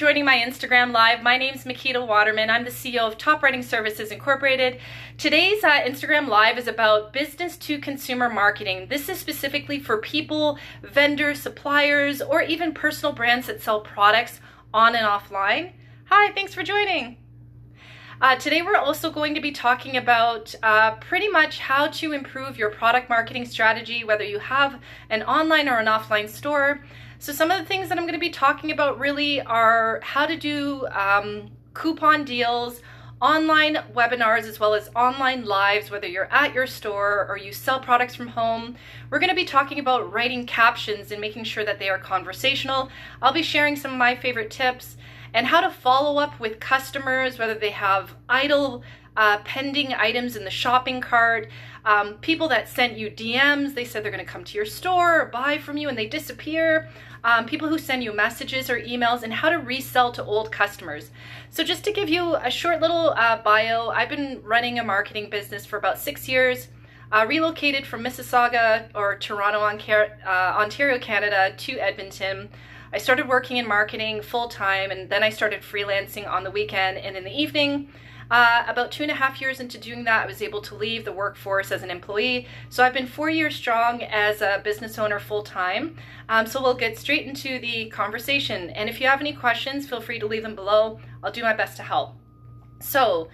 Joining my Instagram live. My name's Makita Waterman. I'm the CEO of Top Writing Services Incorporated. Today's Instagram live is about business to consumer marketing. This is specifically for people, vendors, suppliers, or even personal brands that sell products on and offline. Hi, thanks for joining. Today we're also going to be talking about pretty much how to improve your product marketing strategy, whether you have an online or an offline store. So some of the things that I'm going to be talking about really are how to do coupon deals, online webinars, as well as online lives, whether you're at your store or you sell products from home. We're going to be talking about writing captions and making sure that they are conversational. I'll be sharing some of my favorite tips and how to follow up with customers, whether they have idle pending items in the shopping cart, people that sent you DMs, they said they're going to come to your store or buy from you and they disappear, people who send you messages or emails, and how to resell to old customers. So just to give you a short little bio, I've been running a marketing business for about 6 years, relocated from Mississauga or Toronto, Ontario, Canada to Edmonton. I started working in marketing full-time, and then I started freelancing on the weekend and in the evening. About 2.5 years into doing that, I was able to leave the workforce as an employee. So I've been 4 years strong as a business owner full-time. So we'll get straight into the conversation. And if you have any questions, feel free to leave them below. I'll do my best to help. So,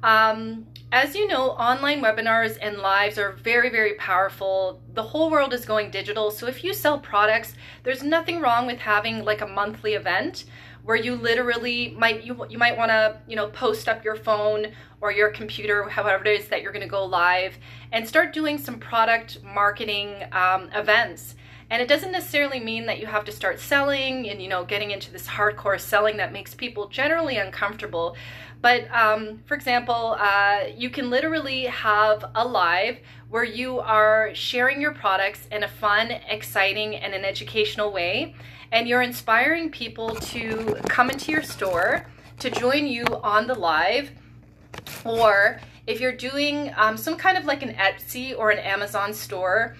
as you know, online webinars and lives are very, very powerful. The whole world is going digital. So if you sell products, there's nothing wrong with having like a monthly event where you literally you might want to, post up your phone or your computer, however it is that you're going to go live, and start doing some product marketing events. And it doesn't necessarily mean that you have to start selling and, getting into this hardcore selling that makes people generally uncomfortable. But for example, you can literally have a live where you are sharing your products in a fun, exciting, and an educational way. And you're inspiring people to come into your store, to join you on the live. Or if you're doing some kind of like an Etsy or an Amazon store,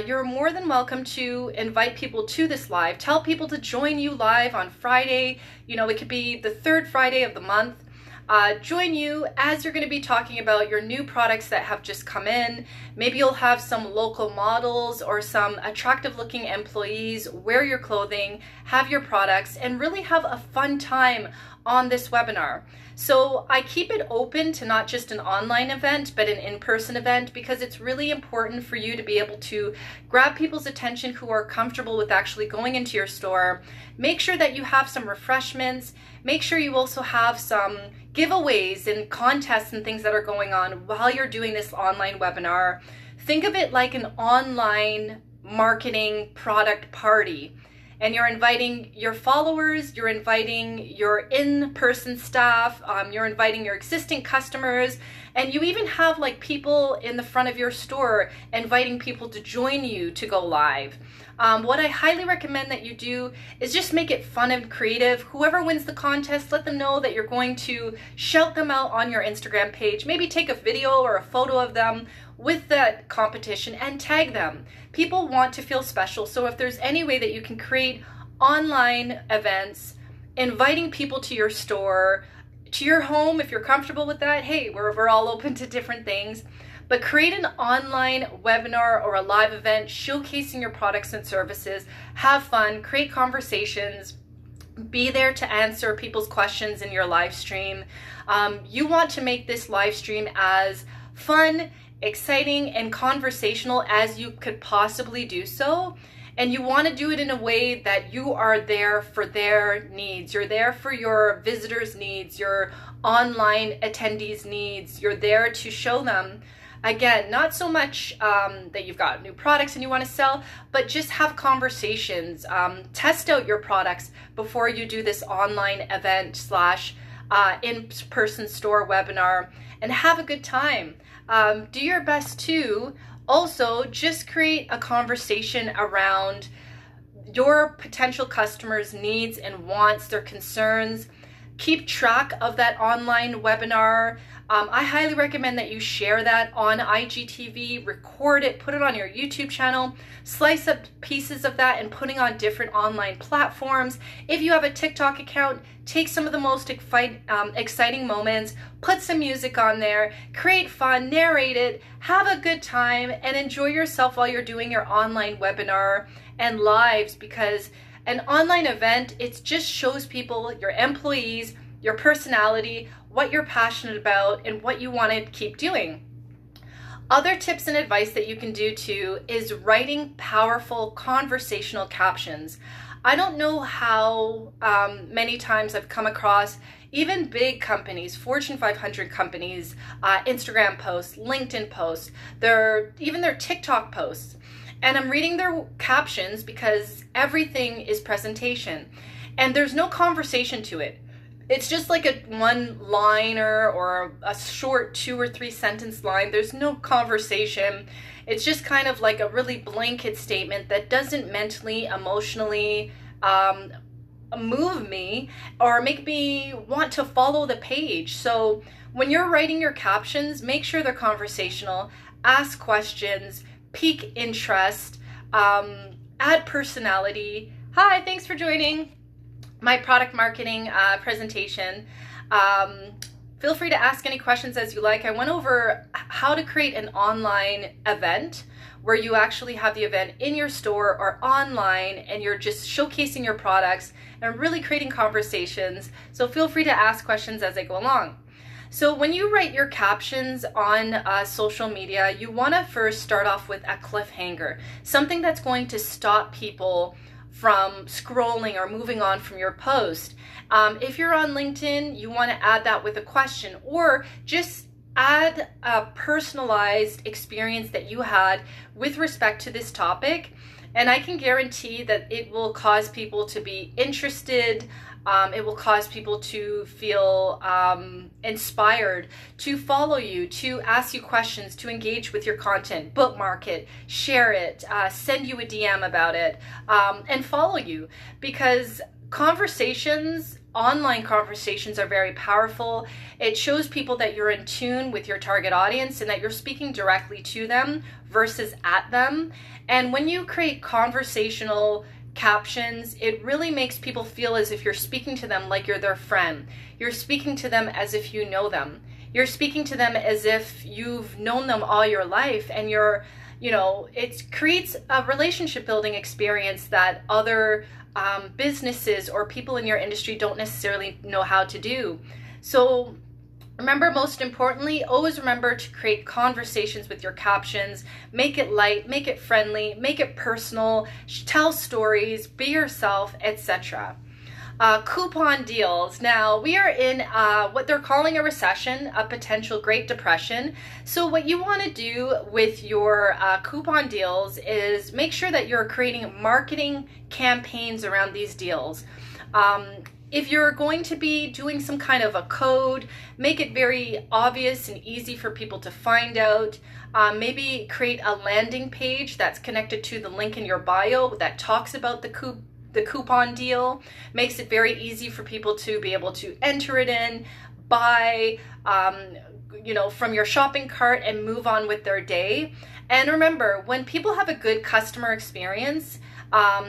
you're more than welcome to invite people to this live. Tell people to join you live on Friday. It could be the third Friday of the month. Join you as you're going to be talking about your new products that have just come in. Maybe you'll have some local models or some attractive looking employees wear your clothing, have your products, and really have a fun time on this webinar. So I keep it open to not just an online event, but an in-person event, because it's really important for you to be able to grab people's attention who are comfortable with actually going into your store. Make sure that you have some refreshments. Make sure you also have some giveaways and contests and things that are going on while you're doing this online webinar. Think of it like an online marketing product party. And you're inviting your followers, you're inviting your in-person staff, you're inviting your existing customers, and you even have like people in the front of your store inviting people to join you to go live. What I highly recommend that you do is just make it fun and creative. Whoever wins the contest, let them know that you're going to shout them out on your Instagram page. Maybe take a video or a photo of them with that competition and tag them. People want to feel special, so if there's any way that you can create online events, inviting people to your store, to your home, if you're comfortable with that, hey, we're all open to different things. But create an online webinar or a live event showcasing your products and services. Have fun, create conversations, be there to answer people's questions in your live stream. You want to make this live stream as fun, exciting, and conversational as you could possibly do so. And you want to do it in a way that you are there for their needs. You're there for your visitors' needs, your online attendees' needs. You're there to show them, again, not so much that you've got new products and you want to sell, but just have conversations. Test out your products before you do this online event slash in-person store webinar, and have a good time. Do your best to also just create a conversation around your potential customers' needs and wants, their concerns. keep track of that online webinar. I highly recommend that you share that on IGTV, record it, put it on your YouTube channel, slice up pieces of that and putting on different online platforms. If you have a TikTok account, take some of the most exciting moments, put some music on there, create fun, narrate it, have a good time, and enjoy yourself while you're doing your online webinar and lives, because an online event, it just shows people, your employees, your personality, what you're passionate about, and what you want to keep doing. Other tips and advice that you can do too is writing powerful conversational captions. I don't know how many times I've come across even big companies, Fortune 500 companies, Instagram posts, LinkedIn posts, even their TikTok posts. And I'm reading their captions because everything is presentation and there's no conversation to it. It's just like a one-liner or a short 2 or 3 sentence line. There's no conversation. It's just kind of like a really blanket statement that doesn't mentally, emotionally move me or make me want to follow the page. So when you're writing your captions, make sure they're conversational, ask questions, pique interest, add personality. Hi, thanks for joining my product marketing presentation. Feel free to ask any questions as you like. I went over how to create an online event where you actually have the event in your store or online and you're just showcasing your products and really creating conversations. So feel free to ask questions as I go along. So when you write your captions on social media, you want to first start off with a cliffhanger, something that's going to stop people from scrolling or moving on from your post. If you're on LinkedIn, you want to add that with a question or just add a personalized experience that you had with respect to this topic. And I can guarantee that it will cause people to be interested. It will cause people to feel inspired to follow you, to ask you questions, to engage with your content, bookmark it, share it, send you a DM about it, and follow you. Because conversations, online conversations, are very powerful. It shows people that you're in tune with your target audience and that you're speaking directly to them versus at them. And when you create conversational captions, it really makes people feel as if you're speaking to them like you're their friend. You're speaking to them as if you know them. You're speaking to them as if you've known them all your life, and it creates a relationship building experience that other businesses or people in your industry don't necessarily know how to do. So remember, most importantly, always remember to create conversations with your captions. Make it light, make it friendly, make it personal, tell stories, be yourself, etc. Coupon deals. Now, we are in what they're calling a recession, a potential Great Depression. So what you want to do with your coupon deals is make sure that you're creating marketing campaigns around these deals. If you're going to be doing some kind of a code, make it very obvious and easy for people to find out. Maybe create a landing page that's connected to the link in your bio that talks about the coupon deal. Makes it very easy for people to be able to enter it in, buy, from your shopping cart and move on with their day. And remember, when people have a good customer experience,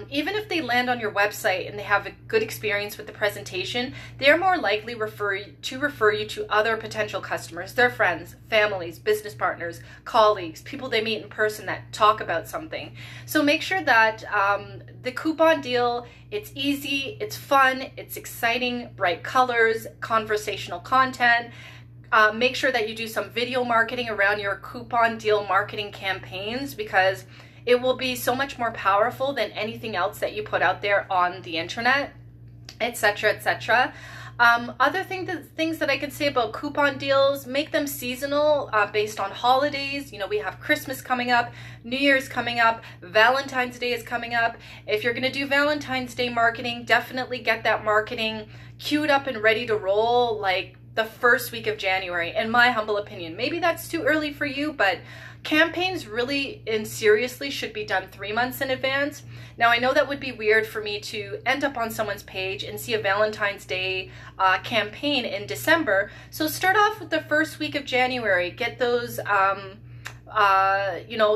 even if they land on your website and they have a good experience with the presentation, they're more likely to refer you to other potential customers, their friends, families, business partners, colleagues, people they meet in person that talk about something. So make sure that the coupon deal, it's easy, it's fun, it's exciting, bright colors, conversational content. Make sure that you do some video marketing around your coupon deal marketing campaigns, because it will be so much more powerful than anything else that you put out there on the internet, etc., etc. Other things that I can say about coupon deals, make them seasonal based on holidays. We have Christmas coming up, New Year's coming up, Valentine's Day is coming up. If you're going to do Valentine's Day marketing, definitely get that marketing queued up and ready to roll like the first week of January, in my humble opinion. Maybe that's too early for you, but campaigns really and seriously should be done 3 months in advance. Now, I know that would be weird for me to end up on someone's page and see a Valentine's Day campaign in December. So start off with the first week of January. Get those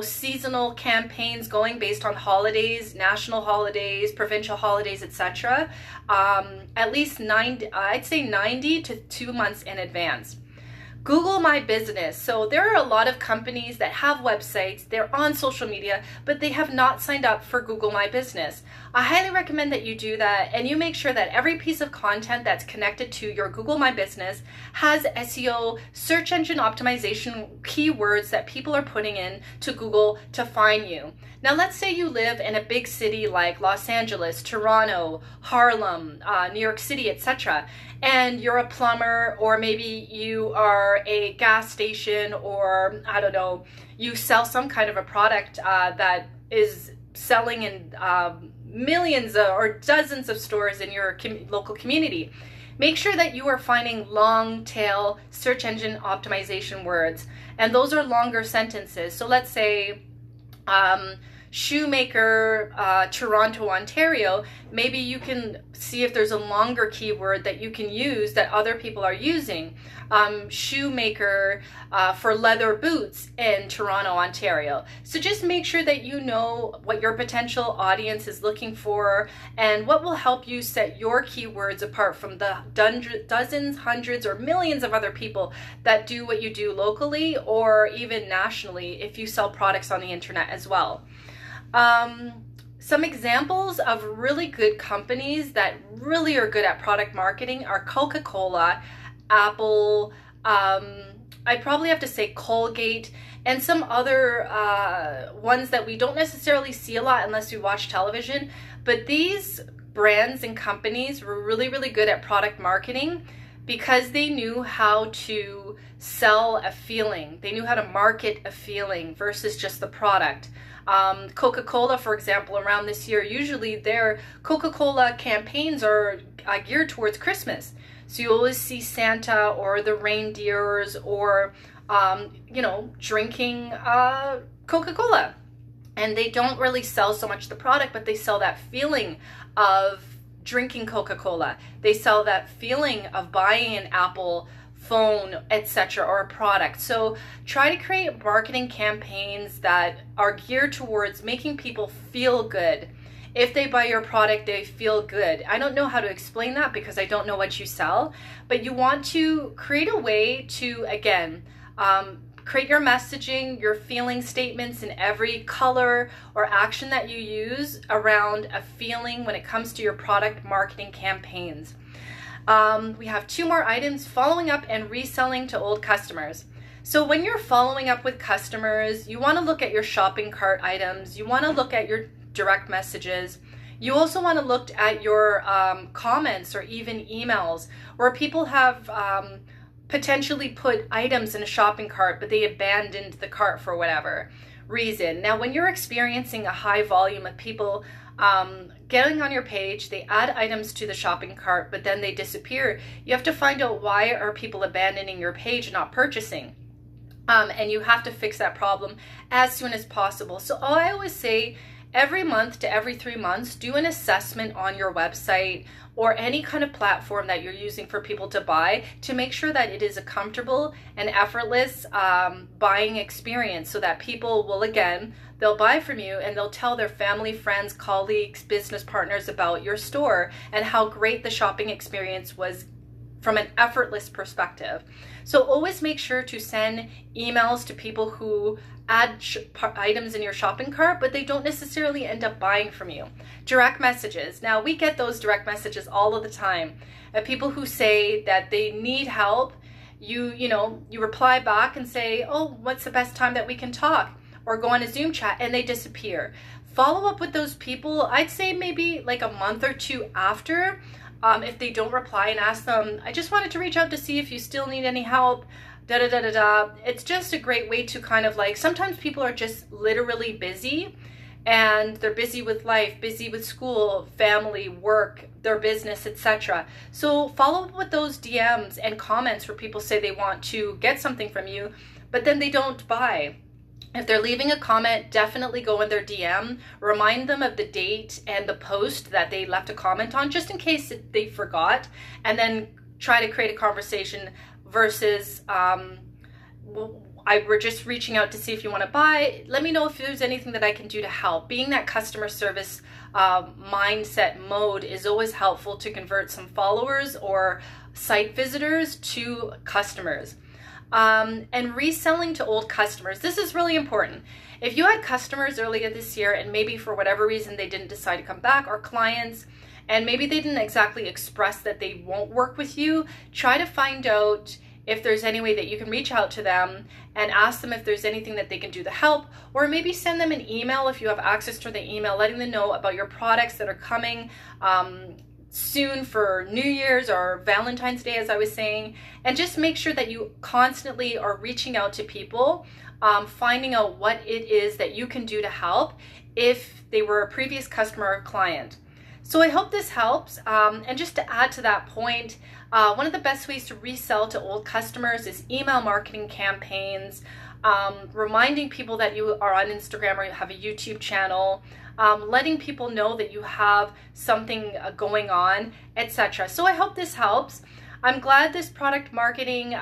seasonal campaigns going based on holidays, national holidays, provincial holidays, etc. At least 90 to 2 months in advance. Google My Business. So there are a lot of companies that have websites, they're on social media, but they have not signed up for Google My Business. I highly recommend that you do that, and you make sure that every piece of content that's connected to your Google My Business has SEO, search engine optimization keywords that people are putting in to Google to find you. Now, let's say you live in a big city like Los Angeles, Toronto, Harlem, New York City, etc., and you're a plumber, or maybe you are a gas station, or I don't know, you sell some kind of a product that is selling in millions or dozens of stores in your local community. Make sure that you are finding long tail search engine optimization words, and those are longer sentences. So let's say shoemaker, Toronto, Ontario. Maybe you can see if there's a longer keyword that you can use that other people are using. Shoemaker for leather boots in Toronto, Ontario. So just make sure that you know what your potential audience is looking for and what will help you set your keywords apart from the dozens, hundreds, or millions of other people that do what you do locally or even nationally if you sell products on the internet as well. Some examples of really good companies that really are good at product marketing are Coca-Cola, Apple, I'd probably have to say Colgate, and some other ones that we don't necessarily see a lot unless we watch television. But these brands and companies were really, really good at product marketing because they knew how to sell a feeling. They knew how to market a feeling versus just the product. Coca-Cola, for example, around this year, usually their Coca-Cola campaigns are geared towards Christmas. So you always see Santa or the reindeers or, drinking Coca-Cola. And they don't really sell so much the product, but they sell that feeling of drinking Coca-Cola. They sell that feeling of buying an Apple phone, etc., or a product. So try to create marketing campaigns that are geared towards making people feel good. If they buy your product, they feel good. I don't know how to explain that because I don't know what you sell, but you want to create a way to, again, create your messaging, your feeling statements in every color or action that you use around a feeling when it comes to your product marketing campaigns. We have 2 more items: following up and reselling to old customers. So when you're following up with customers, you want to look at your shopping cart items. You want to look at your direct messages. You also want to look at your comments or even emails where people have potentially put items in a shopping cart, but they abandoned the cart for whatever reason. Now, when you're experiencing a high volume of people getting on your page, they add items to the shopping cart, but then they disappear, you have to find out why are people abandoning your page and not purchasing. And you have to fix that problem as soon as possible. So I always say every month to every 3 months, do an assessment on your website or any kind of platform that you're using for people to buy to make sure that it is a comfortable and effortless buying experience so that people will, again, they'll buy from you and they'll tell their family, friends, colleagues, business partners about your store and how great the shopping experience was from an effortless perspective. So always make sure to send emails to people who add items in your shopping cart, but they don't necessarily end up buying from you. Direct messages. Now, we get those direct messages all of the time of people who say that they need help. You reply back and say, oh, what's the best time that we can talk? Or go on a Zoom chat, and they disappear. Follow up with those people, I'd say maybe like a month or 2 after, if they don't reply, and ask them, I just wanted to reach out to see if you still need any help, It's just a great way to kind of like, sometimes people are just literally busy and they're busy with life, busy with school, family, work, their business, etc. So follow up with those DMs and comments where people say they want to get something from you, but then they don't buy. If they're leaving a comment, definitely go in their DM, remind them of the date and the post that they left a comment on, just in case they forgot, and then try to create a conversation versus we're just reaching out to see if you want to buy. Let me know if there's anything that I can do to help. Being that customer service mindset mode is always helpful to convert some followers or site visitors to customers. And reselling to old customers. This is really important. If you had customers earlier this year and maybe for whatever reason they didn't decide to come back, or clients, and maybe they didn't exactly express that they won't work with you, try to find out if there's any way that you can reach out to them and ask them if there's anything that they can do to help, or maybe send them an email if you have access to the email, letting them know about your products that are coming soon for New Year's or Valentine's Day, as I was saying, and just make sure that you constantly are reaching out to people, finding out what it is that you can do to help if they were a previous customer or client. So I hope this helps. And just to add to that point, one of the best ways to resell to old customers is email marketing campaigns, reminding people that you are on Instagram or you have a YouTube channel, letting people know that you have something going on, etc. So I hope this helps. I'm glad this product marketing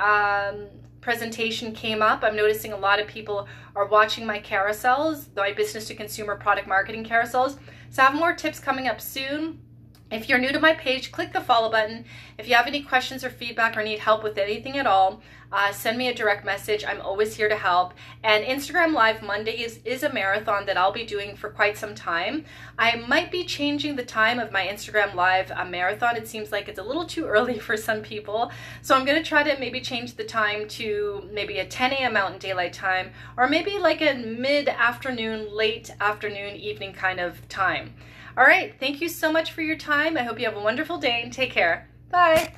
presentation came up. I'm noticing a lot of people are watching my carousels, my business to consumer product marketing carousels. So I have more tips coming up soon. If you're new to my page, click the follow button. If you have any questions or feedback or need help with anything at all, send me a direct message. I'm always here to help. And Instagram Live Mondays is a marathon that I'll be doing for quite some time. I might be changing the time of my Instagram Live marathon. It seems like it's a little too early for some people. So I'm going to try to maybe change the time to maybe a 10 a.m. Mountain Daylight Time, or maybe like a mid-afternoon, late afternoon, evening kind of time. All right, thank you so much for your time. I hope you have a wonderful day and take care. Bye.